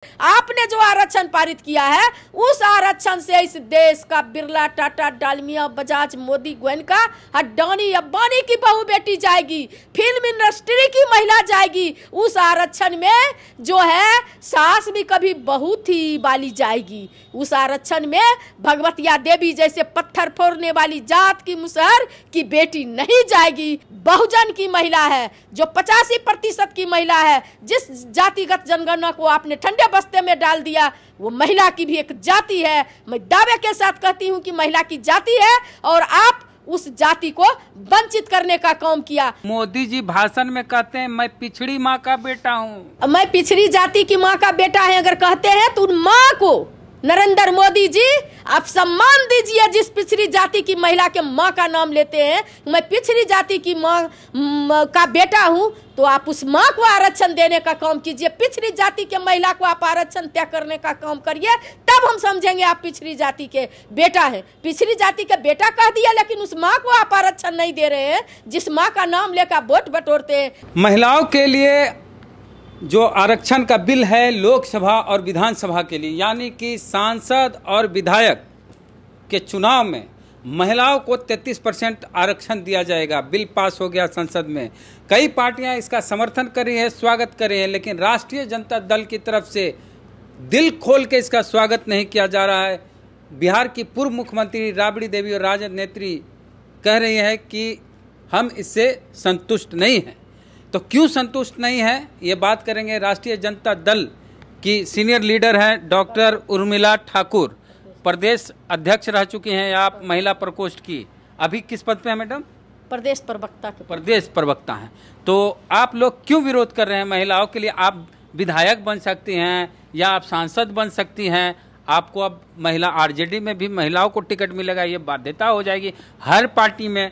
आपने जो आरक्षण पारित किया है उस आरक्षण से इस देश का बिरला, टाटा, डालमिया, बजाज, मोदी, गोयनका, अडानी, अंबानी की बहू बेटी जाएगी, फिल्म इंडस्ट्री की महिला जाएगी। उस आरक्षण में जो है सास भी कभी बहू थी वाली जाएगी। उस आरक्षण में भगवतिया देवी जैसे पत्थर फोड़ने वाली जात की मुसहर की बेटी नहीं जाएगी। बहुजन की महिला है जो 85% की महिला है, जिस जातिगत जनगणना को आपने ठंडे बस्ते में डाल दिया, वो महिला की भी एक जाति है। मैं दावे के साथ कहती हूँ कि महिला की जाति है और आप उस जाति को वंचित करने का काम किया। मोदी जी भाषण में कहते हैं मैं पिछड़ी माँ का बेटा हूँ। मैं पिछड़ी जाति की माँ का बेटा है अगर कहते हैं तो उन माँ को नरेंद्र मोदी जी आप सम्मान दीजिए। जिस पिछड़ी जाति की महिला के माँ का नाम लेते हैं, मैं पिछड़ी जाति की माँ का बेटा हूँ, तो आप उस माँ को आरक्षण देने का काम कीजिए। पिछड़ी जाति के महिला को आप आरक्षण तय करने का काम करिए, तब हम समझेंगे आप पिछड़ी जाति के बेटा हैं। पिछड़ी जाति के बेटा कह दिया, लेकिन उस माँ को आप आरक्षण नहीं दे रहे हैं जिस माँ का नाम लेकर वोट बटोरते हैं। महिलाओं के लिए जो आरक्षण का बिल है लोकसभा और विधानसभा के लिए, यानी कि सांसद और विधायक के चुनाव में महिलाओं को 33% आरक्षण दिया जाएगा। बिल पास हो गया संसद में। कई पार्टियां इसका समर्थन कर रही है, स्वागत कर रही है, लेकिन राष्ट्रीय जनता दल की तरफ से दिल खोल के इसका स्वागत नहीं किया जा रहा है। बिहार की पूर्व मुख्यमंत्री राबड़ी देवी और राजद नेत्री कह रही है कि हम इससे संतुष्ट नहीं हैं। तो क्यों संतुष्ट नहीं है, ये बात करेंगे। राष्ट्रीय जनता दल की सीनियर लीडर हैं डॉक्टर उर्मिला ठाकुर, प्रदेश अध्यक्ष रह चुकी हैं आप महिला प्रकोष्ठ की। अभी किस पद पे हैं मैडम? प्रदेश प्रवक्ता। प्रदेश प्रवक्ता हैं। तो आप लोग क्यों विरोध कर रहे हैं महिलाओं के लिए? आप विधायक बन सकती हैं या आप सांसद बन सकती हैं। आपको अब महिला आरजेडी में भी महिलाओं को टिकट मिलेगा, ये बाध्यता हो जाएगी हर पार्टी में,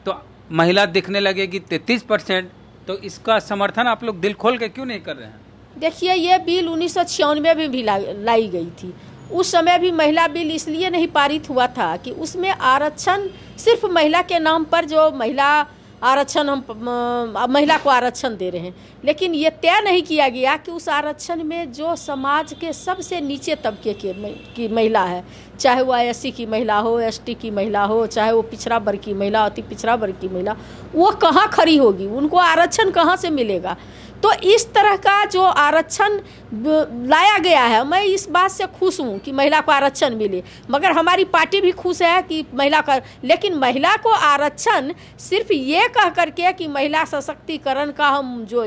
तो महिला दिखने लगेगी 33%। तो इसका समर्थन आप लोग दिल खोल के क्यों नहीं कर रहे हैं? देखिए, ये बिल 1996 में भी लाई गई थी। उस समय भी महिला बिल इसलिए नहीं पारित हुआ था कि उसमें आरक्षण सिर्फ महिला के नाम पर, जो महिला आरक्षण हम महिला को आरक्षण दे रहे हैं, लेकिन ये तय नहीं किया गया कि उस आरक्षण में जो समाज के सबसे नीचे तबके की महिला है, चाहे वो SC की महिला हो, ST की महिला हो, चाहे वो पिछड़ा वर्ग की महिला, अति पिछड़ा वर्ग की महिला, वो कहाँ खड़ी होगी, उनको आरक्षण कहाँ से मिलेगा। तो इस तरह का जो आरक्षण लाया गया है, मैं इस बात से खुश हूँ कि महिला को आरक्षण मिले, मगर हमारी पार्टी भी खुश है कि महिला का, लेकिन महिला को आरक्षण सिर्फ ये कह करके कि महिला सशक्तिकरण का हम जो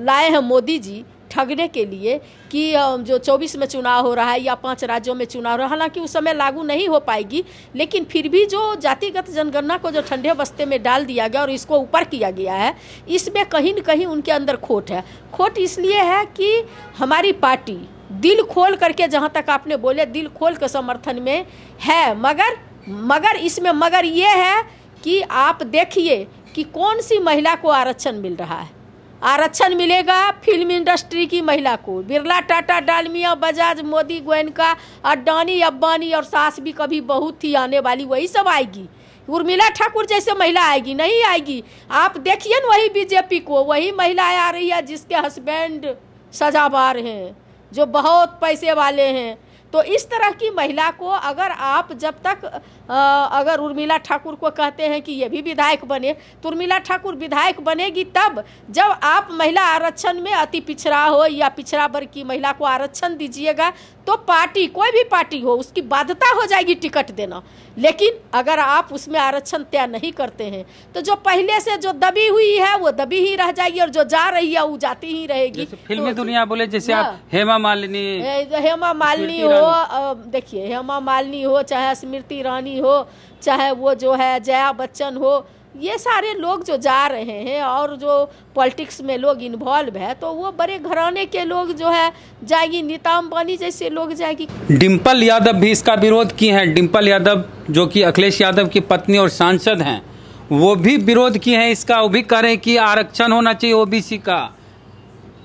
लाए हैं मोदी जी ठगने के लिए, कि जो 24 में चुनाव हो रहा है या 5 राज्यों में चुनाव हो रहा है, हालांकि उस समय लागू नहीं हो पाएगी, लेकिन फिर भी जो जातिगत जनगणना को जो ठंडे बस्ते में डाल दिया गया और इसको ऊपर किया गया है, इसमें कहीं न कहीं उनके अंदर खोट है। खोट इसलिए है कि हमारी पार्टी दिल खोल करके, जहाँ तक आपने बोले दिल खोल के समर्थन में है, मगर इसमें मगर ये है कि आप देखिए कि कौन सी महिला को आरक्षण मिल रहा है। आरक्षण मिलेगा फिल्म इंडस्ट्री की महिला को, बिरला, टाटा, डालमिया, बजाज, मोदी, गोयनका, अडानी, अंबानी और सास भी कभी बहू थी आने वाली, वही सब आएगी। उर्मिला ठाकुर जैसे महिला आएगी नहीं आएगी। आप देखिए न वही बीजेपी को, वही महिलाएं आ रही है जिसके हस्बैंड सजाबार हैं, जो बहुत पैसे वाले हैं। तो इस तरह की महिला को अगर आप जब तक अगर उर्मिला ठाकुर को कहते हैं कि ये भी विधायक बने, तो उर्मिला ठाकुर विधायक बनेगी तब जब आप महिला आरक्षण में अति पिछड़ा हो या पिछड़ा वर्ग की महिला को आरक्षण दीजिएगा, तो पार्टी, कोई भी पार्टी हो, उसकी बाध्यता हो जाएगी टिकट देना। लेकिन अगर आप उसमें आरक्षण तय नहीं करते हैं तो जो पहले से जो दबी हुई है वो दबी ही रह जाएगी और जो जा रही है वो जाती ही रहेगी। फिल्मी तो दुनिया बोले जैसे आप हेमा मालिनी हो, देखिए हेमा मालिनी हो, चाहे स्मृति ईरानी हो, चाहे वो जो है जया बच्चन हो, ये सारे लोग जो जा रहे हैं और जो पॉलिटिक्स में लोग इन्वॉल्व है, तो वो बड़े घराने के लोग जो है जाएगी, नीता अंबानी जैसे लोग जाएगी। डिम्पल यादव भी इसका विरोध की हैं। डिम्पल यादव जो कि अखिलेश यादव की पत्नी और सांसद हैं, वो भी विरोध किए हैं इसका। वो भी कह रहे हैं कि आरक्षण होना चाहिए OBC का।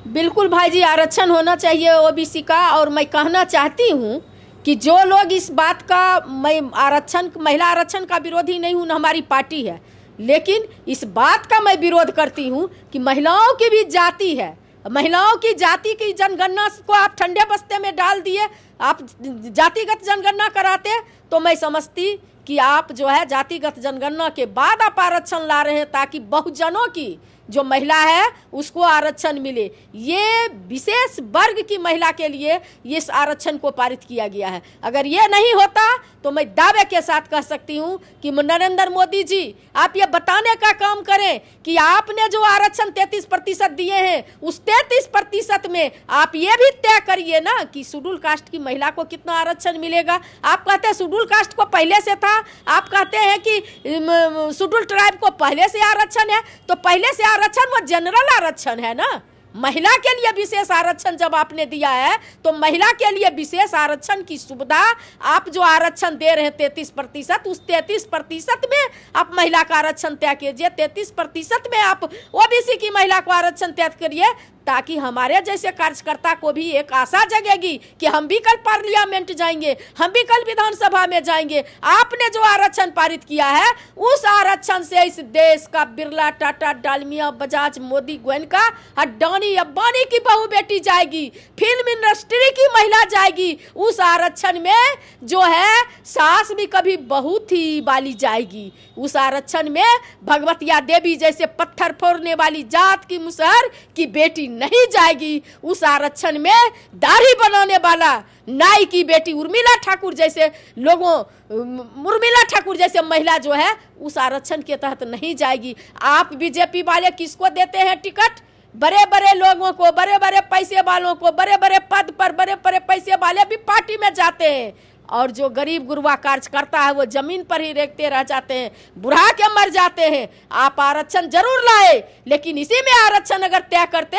बिल्कुल भाई जी, आरक्षण होना चाहिए OBC का। और मैं कहना चाहती हूँ कि जो लोग इस बात का, मैं महिला आरक्षण का विरोधी नहीं हूँ, न हमारी पार्टी है, लेकिन इस बात का मैं विरोध करती हूँ कि महिलाओं की भी जाति है, महिलाओं की जाति की जनगणना को आप ठंडे बस्ते में डाल दिए। आप जातिगत जनगणना कराते तो मैं समझती कि आप जो है जातिगत जनगणना के बाद आप आरक्षण ला रहे हैं ताकि बहुजनों की जो महिला है उसको आरक्षण मिले। ये विशेष वर्ग की महिला के लिए इस आरक्षण को पारित किया गया है। अगर ये नहीं होता तो मैं दावे के साथ कह सकती हूँ कि नरेंद्र मोदी जी आप ये बताने का काम करें कि आपने जो आरक्षण 33% दिए हैं उस 33% में आप ये भी तय करिए ना कि शेड्यूल कास्ट की महिला को कितना आरक्षण मिलेगा। आप कहते हैं शेड्यूल कास्ट को पहले से था, आप कहते हैं कि शेड्यूल ट्राइब को पहले से आरक्षण है, तो पहले से आरक्षण वो जनरल आरक्षण है ना। महिला के लिए विशेष आरक्षण जब आपने दिया है तो महिला के लिए विशेष आरक्षण की सुविधा आप जो आरक्षण दे रहे हैं 33%, उस 33% में आप महिला का आरक्षण तय कीजिए। 33% में आप ओबीसी की महिला को आरक्षण तय करिए ताकि हमारे जैसे कार्यकर्ता को भी एक आशा जगेगी कि हम भी कल पार्लियामेंट जाएंगे, हम भी कल विधानसभा में जाएंगे। आपने जो आरक्षण पारित किया है उस आरक्षण से इस देश का बिरला, टाटा, डालमिया, बजाज, मोदी, गोयनका, अडानी, अंबानी की बहू बेटी जाएगी, फिल्म इंडस्ट्री की महिला जाएगी। उस आरक्षण में जो है सास भी कभी बहू थी वाली जाएगी। उस आरक्षण में भगवतिया देवी जैसे पत्थर फोड़ने वाली जात की मुसहर की बेटी नहीं जाएगी। उस आरक्षण में दाढ़ी बनाने वाला नाई की बेटी उर्मिला ठाकुर जैसे लोगों, उर्मिला ठाकुर जैसे महिला जो है उस आरक्षण के तहत नहीं जाएगी। आप बीजेपी वाले किसको देते हैं टिकट? बड़े बड़े लोगों को, बड़े बड़े पैसे वालों को, बड़े बड़े पद पर बड़े बड़े पैसे वाले भी पार्टी में जाते हैं और जो गरीब गुरबा कार्यकर्ता है वो जमीन पर ही रेंगते रह जाते हैं, बुढ़ा के मर जाते हैं। आप आरक्षण जरूर लाए, लेकिन इसी में आरक्षण अगर तय करते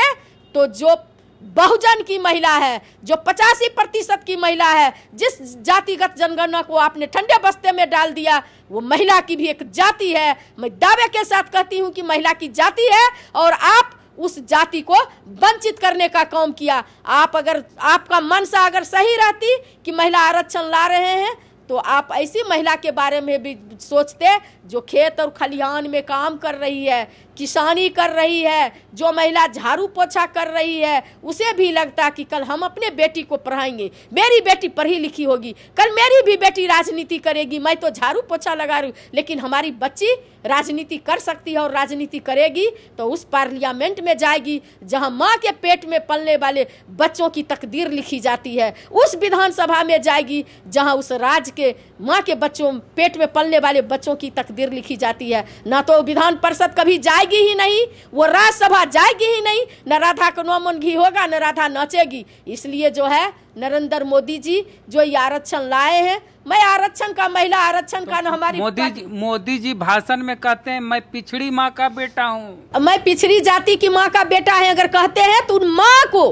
तो जो बहुजन की महिला है, जो 85% की महिला है, जिस जातिगत जनगणना को आपने ठंडे बस्ते में डाल दिया, वो महिला की भी एक जाति है। मैं दावे के साथ कहती हूँ कि महिला की जाति है और आप उस जाति को वंचित करने का काम किया। आप अगर आपका मनसा अगर सही रहती कि महिला आरक्षण ला रहे हैं तो आप ऐसी महिला के बारे में भी सोचते जो खेत और खलिहान में काम कर रही है, किसानी कर रही है, जो महिला झाड़ू पोछा कर रही है, उसे भी लगता कि कल हम अपने बेटी को पढ़ाएंगे, मेरी बेटी पढ़ी लिखी होगी, कल मेरी भी बेटी राजनीति करेगी। मैं तो झाड़ू पोछा लगा रही हूँ लेकिन हमारी बच्ची राजनीति कर सकती है और राजनीति करेगी तो उस पार्लियामेंट में जाएगी जहां माँ के पेट में पलने वाले बच्चों की तकदीर लिखी जाती है, उस विधानसभा में जाएगी जहां उस राज्य के माँ के बच्चों पेट में पलने वाले बच्चों की तकदीर लिखी जाती है। ना तो विधान परिषद कभी जाएगी ही नहीं, वो राज्यसभा जाएगी ही नहीं, न राधा का नौमन घी होगा, न राधा नाचेगी। इसलिए जो है नरेंद्र मोदी जी जो ये आरक्षण लाए हैं, मैं आरक्षण का, महिला आरक्षण का न हमारी मोदी जी भाषण में कहते हैं मैं पिछड़ी माँ का बेटा हूँ, मैं पिछड़ी जाति की माँ का बेटा है। अगर कहते हैं तो उन माँ को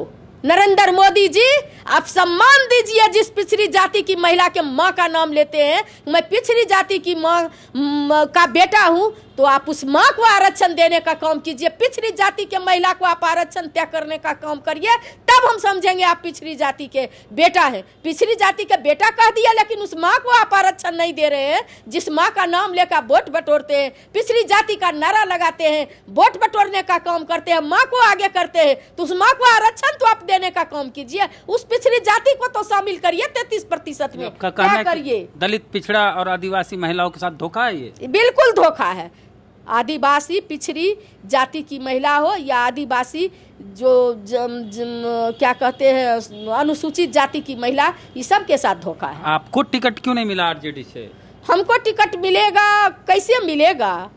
नरेंद्र मोदी जी आप सम्मान दीजिए जिस पिछड़ी जाति की महिला के माँ का नाम लेते हैं। मैं पिछड़ी जाति की माँ का बेटा हूँ तो आप उस माँ को आरक्षण देने का काम कीजिए। पिछड़ी जाति के महिला को आप आरक्षण तय करने का काम करिए, तब हम समझेंगे आप पिछड़ी जाति के बेटा हैं। पिछड़ी जाति के बेटा कह दिया लेकिन उस माँ को आप आरक्षण नहीं दे रहे हैं जिस माँ का नाम लेकर वोट बटोरते हैं, पिछड़ी जाति का नारा लगाते हैं, वोट बटोरने का काम करते हैं, माँ को आगे करते हैं, तो उस माँ को आरक्षण तो आप देने का काम कीजिए। उस पिछड़ी जाति को तो शामिल करिए 33% में। क्या करिए? दलित, पिछड़ा और आदिवासी महिलाओं के साथ धोखा है ये? बिल्कुल धोखा है। आदिवासी पिछड़ी जाति की महिला हो या आदिवासी जो क्या कहते हैं अनुसूचित जाति की महिला, इस सब के साथ धोखा है। आपको टिकट क्यों नहीं मिला आरजेडी से? हमको टिकट मिलेगा, कैसे मिलेगा?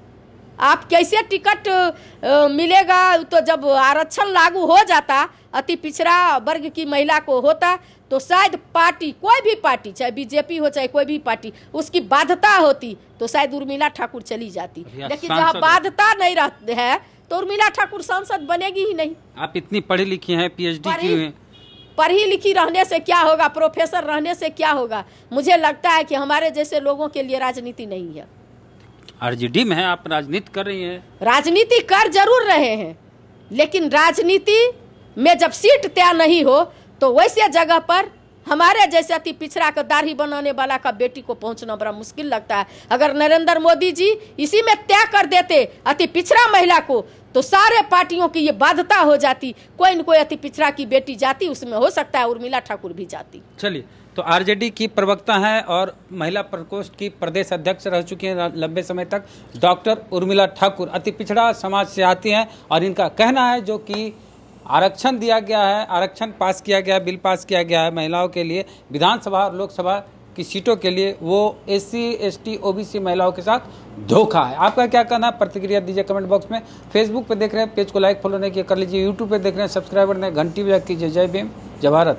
आप कैसे टिकट मिलेगा? तो जब आरक्षण लागू हो जाता, अति पिछड़ा वर्ग की महिला को होता तो शायद पार्टी, कोई भी पार्टी, चाहे बीजेपी हो चाहे कोई भी पार्टी, उसकी बाध्यता होती तो शायद उर्मिला ठाकुर चली जाती। लेकिन जहाँ बाध्यता नहीं रहती है तो उर्मिला ठाकुर सांसद बनेगी ही नहीं। आप इतनी पढ़ी लिखी हैं, पीएचडी की हैं। पढ़ी लिखी रहने से क्या होगा, प्रोफेसर रहने से क्या होगा? मुझे लगता है कि हमारे जैसे लोगों के लिए राजनीति नहीं है। आरजेडी में है, आप राजनीति कर रही हैं। राजनीति कर जरूर रहे हैं लेकिन राजनीति में जब सीट तय नहीं हो तो वैसे जगह पर हमारे जैसे अति पिछड़ा का दाढ़ी बनाने वाला का बेटी को पहुंचना बड़ा मुश्किल लगता है। अगर नरेंद्र मोदी जी इसी में तय कर देते अति पिछड़ा महिला को तो सारे पार्टियों की ये बाध्यता हो जाती, कोई न कोई अति पिछड़ा की बेटी जाती, उसमें हो सकता है उर्मिला ठाकुर भी जाती। चलिए, तो आरजेडी की प्रवक्ता हैं और महिला प्रकोष्ठ की प्रदेश अध्यक्ष रह चुकी हैं लंबे समय तक डॉक्टर उर्मिला ठाकुर अति पिछड़ा समाज से आती हैं और इनका कहना है जो कि आरक्षण दिया गया है, आरक्षण पास किया गया है, बिल पास किया गया है महिलाओं के लिए विधानसभा और लोकसभा की सीटों के लिए, वो SC ST OBC महिलाओं के साथ धोखा है। आपका क्या कहना है? प्रतिक्रिया दीजिए कमेंट बॉक्स में। फेसबुक पे देख रहे हैं, पेज को लाइक फॉलो नहीं किया कर लीजिए। यूट्यूब पे देख रहे हैं, सब्सक्राइबर ने घंटी बजा कीजिए। जय भीम, जय भारत।